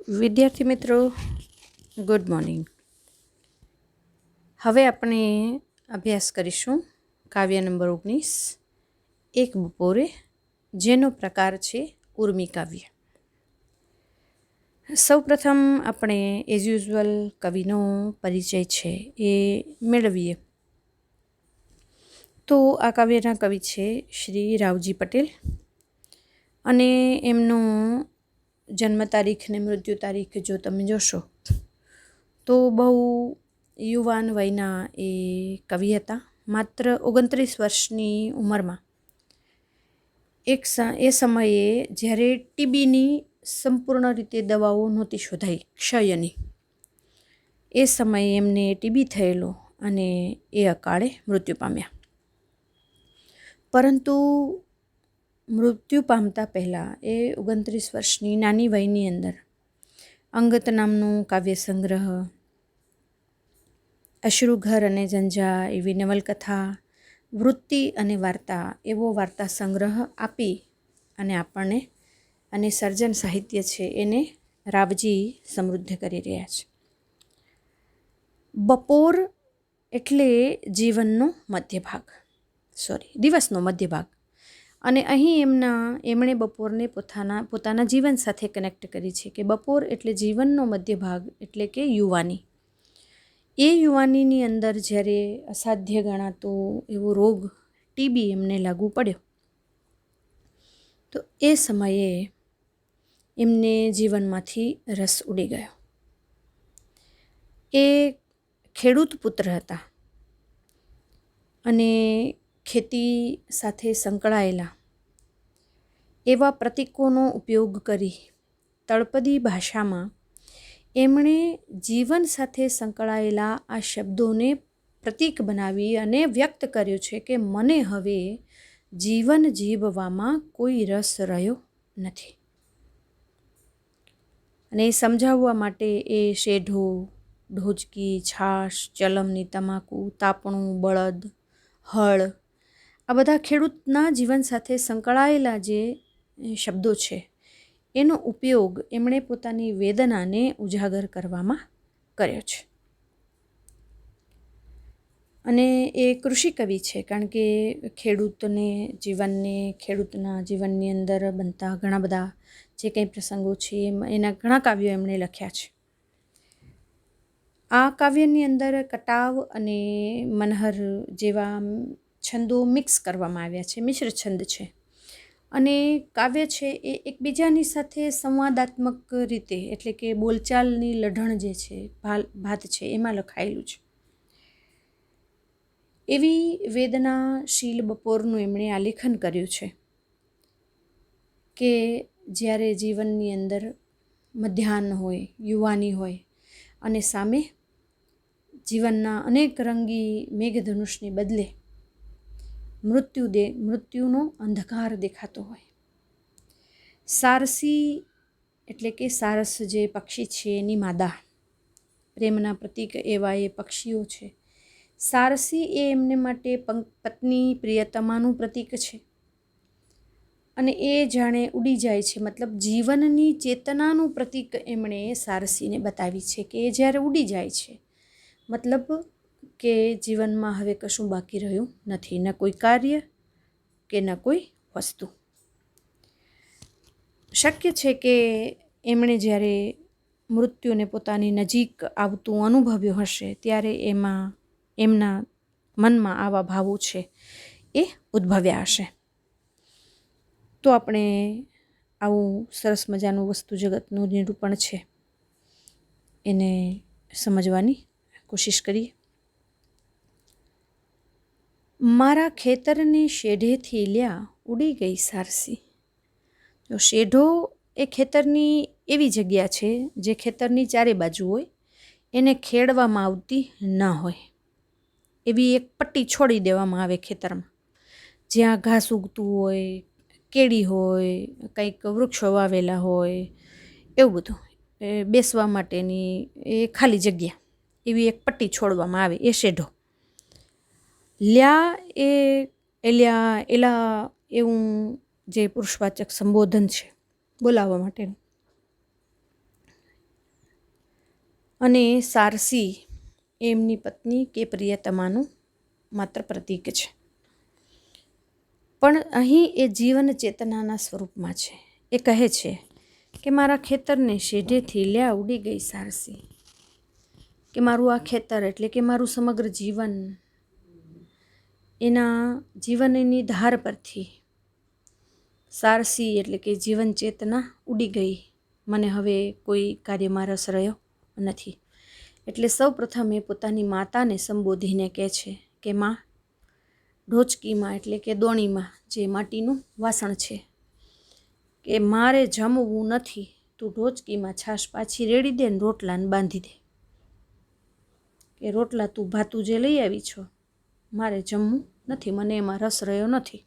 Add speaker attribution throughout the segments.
Speaker 1: વિદ્યાર્થી મિત્રો, good morning. હવે આપણે અભ્યાસ કરીશું કાવ્ય નંબર 19, એક બપોરે, જેનો પ્રકાર છે ઉર્મી કાવ્ય. સૌપ્રથમ આપણે એઝ યુઝ્યુઅલ કવિનો પરિચય છે એ મેળવીએ. તો આ કાવ્યના કવિ છે શ્રી રાવજી પટેલ, અને એમનો જન્મ તારીખ ને મૃત્યુ તારીખ જો તમે જોશો તો બહુ યુવાન વયના એ કવિ હતા. માત્ર 29 વર્ષની ઉંમરમાં એ સમયે જ્યારે ટીબીની સંપૂર્ણ રીતે દવાઓ નહોતી શોધાઈ, ક્ષયની, એ સમયે એમને ટીબી થયેલો અને એ અકાળે મૃત્યુ પામ્યા. પરંતુ મૃત્યુ પામતા પહેલાં એ 29 વર્ષની નાની વયની અંદર અંગત નામનું કાવ્ય સંગ્રહ, અશ્રુઘર અને ઝંઝા એવી નવલકથા, વૃત્તિ અને વાર્તા એવો વાર્તા સંગ્રહ આપી અને આપણને અને સર્જન સાહિત્ય છે એને રાવજી સમૃદ્ધ કરી રહ્યા છે. બપોર એટલે જીવનનો મધ્ય ભાગ, દિવસનો મધ્ય ભાગ, અને અહીં એમણે બપોરને પોતાના જીવન સાથે કનેક્ટ કરી છે કે બપોર એટલે જીવનનો મધ્ય ભાગ, એટલે કે યુવાની. એ યુવાનીની અંદર જ્યારે અસાધ્ય ગણાતો એવો રોગ ટીબી એમને લાગુ પડ્યો, તો એ સમયે એમને જીવનમાંથી રસ ઉડી ગયો. એ ખેડૂત પુત્ર હતા અને ખેતી સાથે સંકળાયેલા એવા પ્રતીકોનો ઉપયોગ કરી તળપદી ભાષામાં એમણે જીવન સાથે સંકળાયેલા આ શબ્દોને પ્રતીક બનાવી અને વ્યક્ત કર્યું છે કે મને હવે જીવન જીવવામાં કોઈ રસ રહ્યો નથી. અને એ સમજાવવા માટે એ શેઢો, ઢોચકી, છાશ, ચલમની તમાકુ, તાપણું, બળદ, હળ, આ બધા ખેડૂતના જીવન સાથે સંકળાયેલા જે શબ્દો છે એનો ઉપયોગ એમણે પોતાની વેદનાને ઉજાગર કરવામાં કર્યો છે. અને એ કૃષિ કવિ છે, કારણ કે ખેડૂતના જીવનની અંદર બનતા ઘણા બધા જે કંઈ પ્રસંગો છે એના ઘણા કાવ્યો એમણે લખ્યા છે. આ કાવ્યની અંદર કટાવ અને મનહર જેવા છંદો મિક્સ કરવામાં આવ્યા છે, મિશ્ર છંદ છે, અને કાવ્ય છે એ એકબીજાની સાથે સંવાદાત્મક રીતે, એટલે કે બોલચાલની લઢણ જે છે, ભાત છે, એમાં લખાયેલું છે. એવી વેદનાશીલ બપોરનું એમણે આલેખન કર્યું છે કે જ્યારે જીવનની અંદર મધ્યાહ્ન હોય, યુવાની હોય, અને સામે જીવનના અનેક રંગી મેઘધનુષને બદલે મૃત્યુનો અંધકાર દેખાતો હોય. સારસી એટલે કે સારસ જે પક્ષી છે એની માદા, પ્રેમના પ્રતીક એવા એ પક્ષીઓ છે. સારસી એ એમને માટે પત્ની, પ્રિયતમાનું પ્રતીક છે, અને એ જાણે ઉડી જાય છે, મતલબ જીવનની ચેતનાનું પ્રતીક એમણે સારસીને બતાવી છે કે એ જ્યારે ઉડી જાય છે, મતલબ કે જીવનમાં હવે કશું બાકી રહ્યું નથી, ન કોઈ કાર્ય કે ન કોઈ વસ્તુ. શક્ય છે કે એમણે જ્યારે મૃત્યુને પોતાની નજીક આવતું અનુભવ્યું હશે ત્યારે એમના મનમાં આવા ભાવો છે એ ઉદ્ભવ્યા હશે. તો આપણે આવું સરસ મજાનું વસ્તુ જગતનું નિરૂપણ છે એને સમજવાની કોશિશ કરીએ. મારા ખેતરને શેઢેથી લ્યા ઉડી ગઈ સારસી. તો શેઢો એ ખેતરની એવી જગ્યા છે જે ખેતરની ચારે બાજુ હોય, એને ખેડવામાં આવતી ન હોય એવી એક પટ્ટી છોડી દેવામાં આવે ખેતરમાં, જ્યાં ઘાસ ઉગતું હોય, કેળી હોય, કંઈક વૃક્ષો વાવેલા હોય, એવું બધું બેસવા માટેની એ ખાલી જગ્યા, એવી એક પટ્ટી છોડવામાં આવે, એ શેઢો. લ્યા એલા એવું જે પુરુષવાચક સંબોધન છે બોલાવવા માટેનું, અને સારસી એમની પત્ની કે પ્રિયતમાનું માત્ર પ્રતીક છે, પણ અહીં એ જીવન ચેતનાના સ્વરૂપમાં છે. એ કહે છે કે મારા ખેતરને શેઢેથી લ્યા ઉડી ગઈ સારસી, કે મારું આ ખેતર એટલે કે મારું સમગ્ર જીવન, એના જીવનની ધાર પરથી સારસી એટલે કે જીવન ચેતના ઉડી ગઈ. મને હવે કોઈ કાર્યમાં રસ રહ્યો નથી. એટલે સૌ પ્રથમ એ પોતાની માતાને સંબોધીને કહે છે કે માં, ઢોચકીમાં એટલે કે દોણીમાં જે માટીનું વાસણ છે, કે મારે જમવું નથી, તું ઢોચકીમાં છાશ પાછી રેડી દે ને રોટલાને બાંધી દે, કે રોટલા તું ભાતું જે લઈ આવી છો, મારે જમવું નથી, મને એમાં રસ રહ્યો નથી.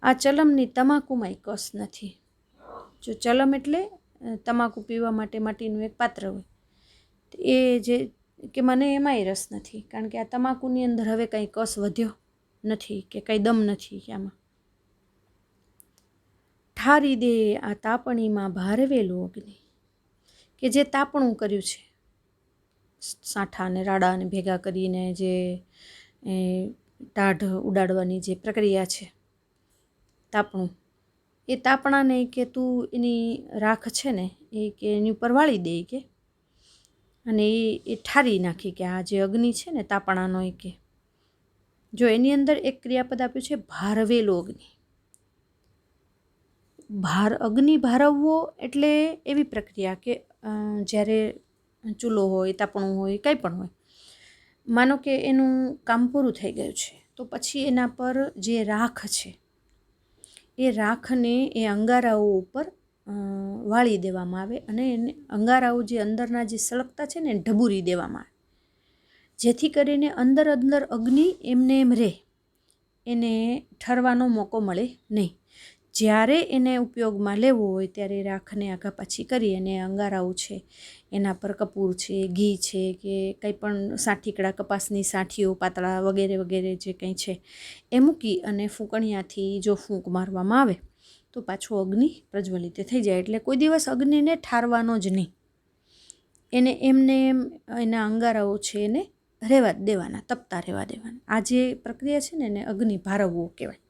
Speaker 1: આ ચલમની તમાકુમાંય કસ નથી. જો ચલમ એટલે તમાકુ પીવા માટે માટીનું એક પાત્ર હોય, એ જે કે મને એમાંય રસ નથી, કારણ કે આ તમાકુની અંદર હવે કંઈ કસ વધ્યો નથી કે કંઈ દમ નથી આમાં. ઠારી દે આ તાપણીમાં ભારવેલો અગ્નિ, કે જે તાપણું કર્યું છે, સાંઠા અને રાડાને ભેગા કરીને જે ટાઢ ઉડાડવાની જે પ્રક્રિયા છે, તાપણું, એ તાપણાને કે તું એની રાખ છે ને એ કે એની ઉપર વાળી દે કે, અને એ ઠારી નાખી, કે આ જે અગ્નિ છે ને તાપણાનો, એ કે જો એની અંદર એક ક્રિયાપદ આપ્યું છે ભારવેલો અગ્નિ. અગ્નિ ભારવવો એટલે એવી પ્રક્રિયા કે જ્યારે ચૂલો હોય, તાપણું હોય, કંઈ પણ હોય, માનો કે એનું કામ પૂરું થઈ ગયું છે, તો પછી એના પર જે રાખ છે, એ રાખને એ અંગારાઓ ઉપર વાળી દેવામાં આવે, અને એને અંગારાઓ જે અંદરના જે સળગતા છે ને એને ઢબૂરી દેવામાં આવે, જેથી કરીને અંદર અંદર અગ્નિ એમને એમ રહે, એને ઠરવાનો મોકો મળે નહીં. જ્યારે એને ઉપયોગમાં લેવો હોય ત્યારે રાખને આગા પાછી કરી અને અંગારાઓ છે એના પર કપૂર છે, ઘી છે, કે કંઈ પણ સાઠીકડા, કપાસની સાઠીઓ પાતળા વગેરે વગેરે જે કંઈ છે એ મૂકી અને ફૂંકણિયાથી જો ફૂંક મારવામાં આવે તો પાછો અગ્નિ પ્રજ્વલિત થઈ જાય. એટલે કોઈ દિવસ અગ્નિને ઠારવાનો જ નહીં, એને એમને એમ એના અંગારાઓ છે એને રહેવા જ દેવાના, તપતા રહેવા દેવાના. આ જે પ્રક્રિયા છે ને એને અગ્નિ ભારવવો કહેવાય.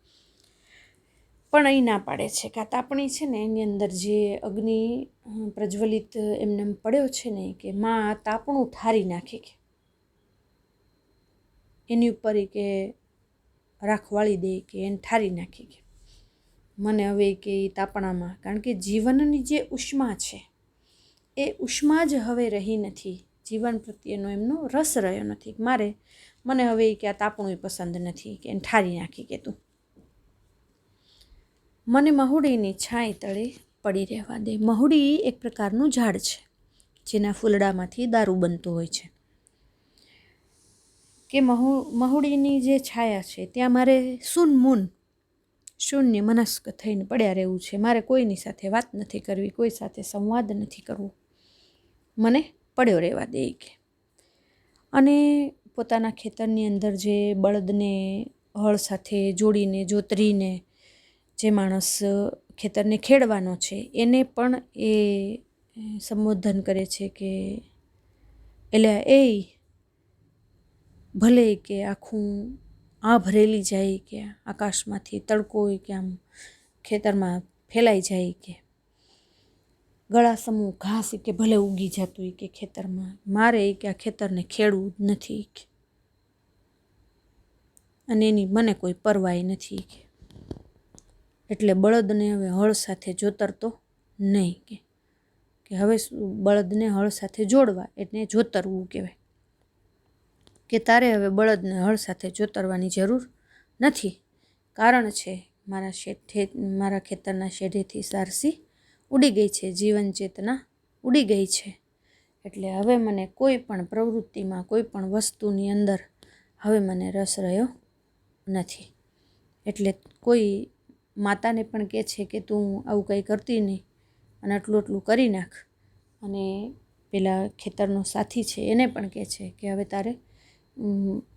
Speaker 1: પણ અહીં ના પાડે છે કે આ તાપણી છે ને એની અંદર જે અગ્નિ પ્રજ્વલિત એમને પડ્યો છે ને, કે માં આ તાપણું ઠારી નાખી, કે એની ઉપર કે રાખ વાળી દે, કે એને ઠારી નાખી, કે મને હવે કે એ તાપણામાં, કારણ કે જીવનની જે ઉષ્મા છે એ ઉષ્મા જ હવે રહી નથી, જીવન પ્રત્યેનો એમનો રસ રહ્યો નથી. મને હવે કે આ તાપણું પસંદ નથી, કે એને ઠારી નાખી, કે તું મને મહુડીની છાંય તળે પડી રહેવા દે. મહુડી એક પ્રકારનું ઝાડ છે જેના ફૂલડામાંથી દારૂ બનતું હોય છે, કે મહુડીની જે છાયા છે ત્યાં મારે શૂન્ય મનસ્ક થઈને પડ્યા રહેવું છે. મારે કોઈની સાથે વાત નથી કરવી, કોઈ સાથે સંવાદ નથી કરવો, મને પડ્યો રહેવા દે. કે અને પોતાના ખેતરની અંદર જે બળદને હળ સાથે જોડીને જોતરીને જે માણસ ખેતરને ખેડવાનો છે એને પણ એ સંબોધન કરે છે કે એટલે એ ભલે કે આખું આ ભરેલી જાય, કે આકાશમાંથી તડકો કે આમ ખેતરમાં ફેલાઈ જાય, કે ગળા સમૂહ ઘાસ કે ભલે ઉગી જતું હોય કે ખેતરમાં, મારે કે આ ખેતરને ખેડવું જ નથી, અને એની મને કોઈ પરવાય નથી. એટલે બળદને હવે હળ સાથે જોતરતો નહીં, કે હવે બળદને હળ સાથે જોડવા એટલે જોતરવું કહેવાય, કે તારે હવે બળદને હળ સાથે જોતરવાની જરૂર નથી. કારણ છે મારા ખેતરના શેઢેથી સારસી ઉડી ગઈ છે, જીવન ચેતના ઉડી ગઈ છે. એટલે હવે મને કોઈ પણ પ્રવૃત્તિમાં, કોઈ પણ વસ્તુની અંદર હવે મને રસ રહ્યો નથી. એટલે કોઈ માતાને પણ કહે છે કે તું આવું કંઈ કરતી નહીં, અને આટલું કરી નાખ. અને પેલા ખેતરનો સાથી છે એને પણ કહે છે કે હવે તારે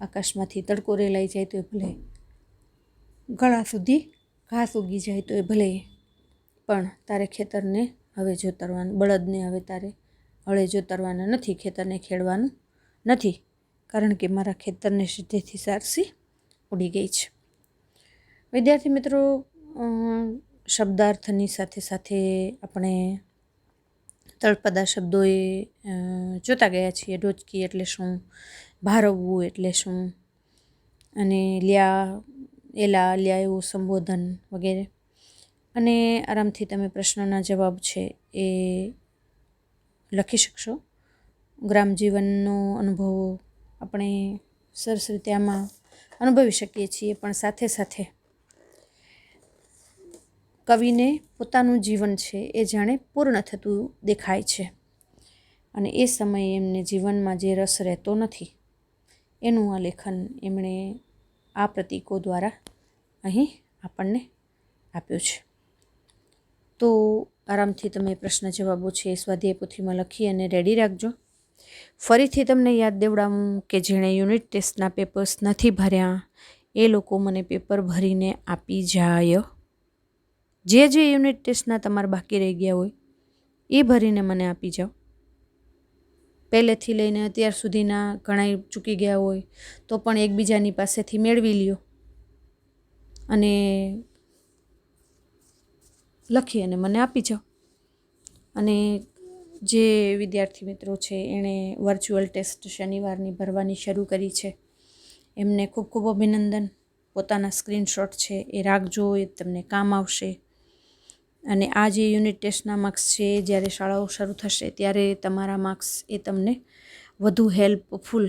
Speaker 1: આકાશમાંથી તડકો રેલાઈ જાય તો એ ભલે, ગળા સુધી ઘાસ ઉગી જાય તો એ ભલે, પણ તારે ખેતરને હવે જોતરવાનું, બળદને હવે તારે હળે જોતરવાના નથી, ખેતરને ખેડવાનું નથી, કારણ કે મારા ખેતરને સીધેથી સારસી ઉડી ગઈ છે. વિદ્યાર્થી મિત્રો, શબ્દાર્થની સાથે સાથે આપણે તળપદા શબ્દોએ જોતા ગયા છીએ. ડોચકી એટલે શું, ભારવવું એટલે શું, અને લ્યા, એલા, લ્યા એવું સંબોધન વગેરે. અને આરામથી તમે પ્રશ્નોના જવાબ છે એ લખી શકશો. ગ્રામજીવનનો અનુભવ આપણે સરસ રીતે આમાં અનુભવી શકીએ છીએ, પણ સાથે સાથે કવિને પોતાનું જીવન છે એ જાણે પૂર્ણ થતું દેખાય છે, અને એ સમયે એમને જીવનમાં જે રસ રહેતો નથી એનું આ લેખન એમણે આ પ્રતીકો દ્વારા અહીં આપણને આપ્યું છે. તો આરામથી તમે પ્રશ્ન જવાબો છે સ્વાધ્યાય પોથીમાં લખી અને રેડી રાખજો. ફરીથી તમને યાદ દેવડાવું કે જેણે યુનિટ ટેસ્ટના પેપર્સ નથી ભર્યા એ લોકો મને પેપર ભરીને આપી જાય. જે યુનિટ ટેસ્ટના તમારા બાકી રહી ગયા હોય એ ભરીને મને આપી જાઓ. પહેલેથી લઈને અત્યાર સુધીના ઘણા ચૂકી ગયા હોય તો પણ એકબીજાની પાસેથી મેળવી લ્યો અને લખી અને મને આપી જાઓ. અને જે વિદ્યાર્થી મિત્રો છે એણે વર્ચ્યુઅલ ટેસ્ટ શનિવારની ભરવાની શરૂ કરી છે એમને ખૂબ ખૂબ અભિનંદન. પોતાના સ્ક્રીનશોટ છે એ રાખજો, એ તમને કામ આવશે. અને આ જે યુનિટ ટેસ્ટના માર્ક્સ છે જ્યારે શાળાઓ શરૂ થશે ત્યારે તમારા માર્ક્સ એ તમને વધુ હેલ્પફુલ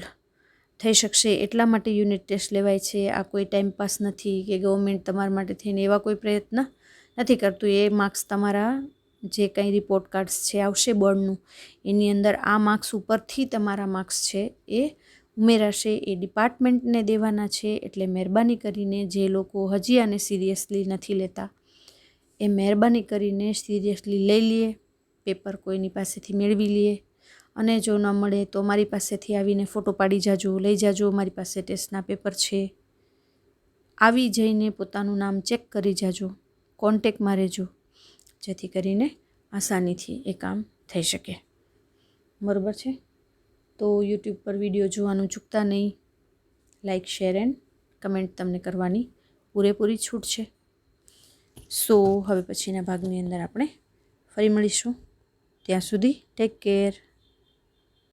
Speaker 1: થઈ શકશે. એટલા માટે યુનિટ ટેસ્ટ લેવાય છે. આ કોઈ ટાઈમપાસ નથી કે ગવર્મેન્ટ તમારા માટે થઈને એવા કોઈ પ્રયત્ન નથી કરતું. એ માર્ક્સ તમારા જે કંઈ રિપોર્ટ કાર્ડ્સ છે આવશે બોર્ડનું, એની અંદર આ માર્ક્સ ઉપરથી તમારા માર્ક્સ છે એ ઉમેરાશે. એ ડિપાર્ટમેન્ટને દેવાના છે. એટલે મહેરબાની કરીને જે લોકો હજી આને સિરિયસલી નથી લેતા એ મહેરબાની કરીને સિરિયસલી લઈ લઈએ, પેપર કોઈની પાસેથી મેળવી લઈએ. અને જો ન મળે તો મારી પાસેથી આવીને ફોટો પાડી જાજો, લઈ જાજો. મારી પાસે ટેસ્ટના પેપર છે. આવી જઈને પોતાનું નામ ચેક કરી જાજો, કોન્ટેક્ટમાં રહેજો, જેથી કરીને આસાનીથી એ કામ થઈ શકે. બરાબર છે? તો યુટ્યુબ પર વિડીયો જોવાનું ચૂકતા નહીં. લાઇક, શેર એન્ડ કમેન્ટ તમને કરવાની પૂરેપૂરી છૂટ છે. સો હવે પછીના ભાગની અંદર આપણે ફરી મળીશું. ત્યાં સુધી ટેક કેર.